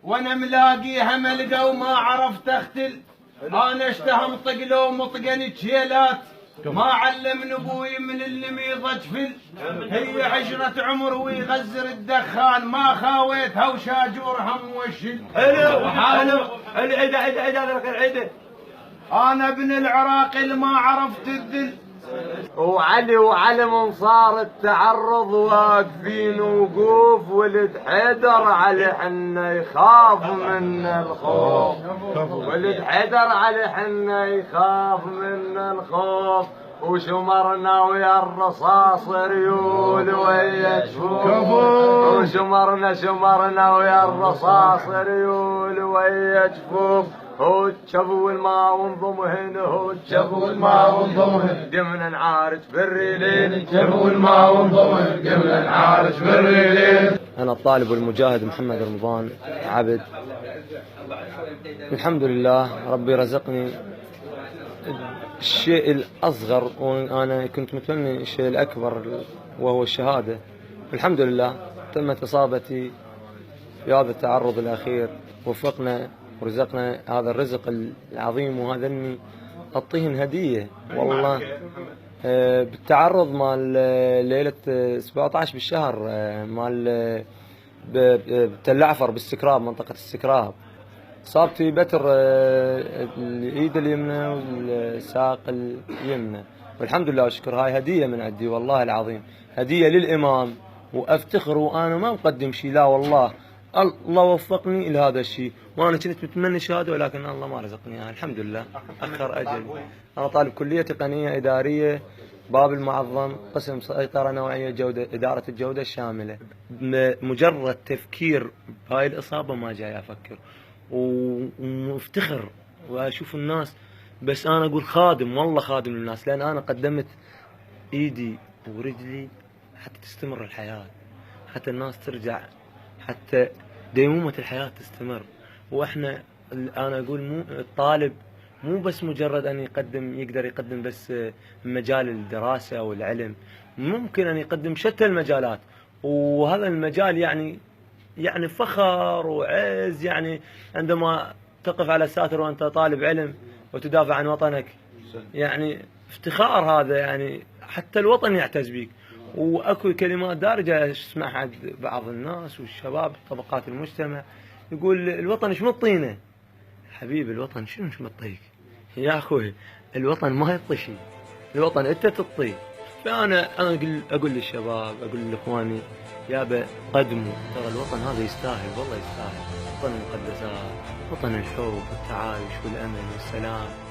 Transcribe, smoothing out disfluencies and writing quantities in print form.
وانا ملاقيها ملقى وما عرفت اختل. انا اشتهم طقلو ومطقني تشيلات، ما علمني ابوي من اللي ميض جفل. هي عشرة عمر ويغزر الدخان، ما خاويتها وشاجورها موشل. حلو عيده. انا ابن العراق اللي ما عرفت الذل. وعلي من صار التعرض واقفين وقوف، ولد حيدر علي حنا يخاف من الخوف. ولد حيدر علي حنا يخاف من الخوف. وشمرنا ويا الرصاص ريول ويا جفوف. وشمرنا ويا الرصاص ريول ويا جفوف. هو تشبو الماء وانضمهن، هو تشبو الماء وانضمهن، قمنا نعارج بالريلين. تشبو الماء وانضمهن، قمنا نعارج بالريلين. أنا الطالب والمجاهد محمد رمضان عبد. الحمد لله ربي رزقني الشيء الأصغر، وأنا كنت متمني الشيء الأكبر وهو الشهادة. الحمد لله تمت إصابتي في هذا التعرض الأخير، وفقنا ورزقنا هذا الرزق العظيم، وهذا اني اعطيهن هديه والله. بالتعرض مال ليله 17 بالشهر مال بتل عفر بالسكراب، منطقه السكراب، صابتي بتر الايد اليمنى والساق اليمنى، والحمد لله والشكر. هاي هديه من عندي والله العظيم، هديه للامام، وافتخر وانا ما مقدم شيء، لا والله الله وفقني لهذا الشيء، وانا كنت متمني شهاده ولكن الله ما رزقني اياها. الحمد لله اخر اجل. انا طالب كليه تقنيه اداريه باب المعظم، قسم سيطره نوعيه جوده، اداره الجوده الشامله. مجرد تفكير بهاي الاصابه ما جاي افكر، ومفتخر واشوف الناس، بس انا اقول خادم، والله خادم للناس، لان انا قدمت ايدي ورجلي حتى تستمر الحياه، حتى الناس ترجع، حتى ديمومة الحياة تستمر. واحنا انا اقول مو الطالب مو بس مجرد ان يقدر يقدم بس مجال الدراسة او العلم، ممكن ان يقدم شتى المجالات، وهذا المجال يعني فخر وعز، يعني عندما تقف على الساتر وانت طالب علم وتدافع عن وطنك، يعني افتخار هذا، يعني حتى الوطن يعتز بك. واكو كلمات دارجه اسمعها عند بعض الناس والشباب طبقات المجتمع، يقول الوطن ايش مطينه؟ حبيبي الوطن شنو ايش مطيك؟ يا اخوي الوطن ما يعطي شيء، الوطن انت تعطيه. فانا اقول للشباب، اقول لاخواني يابا قدموا، ترى الوطن هذا يستاهل، والله يستاهل. وطن المقدسات، وطن الحب والتعايش والامن والسلام.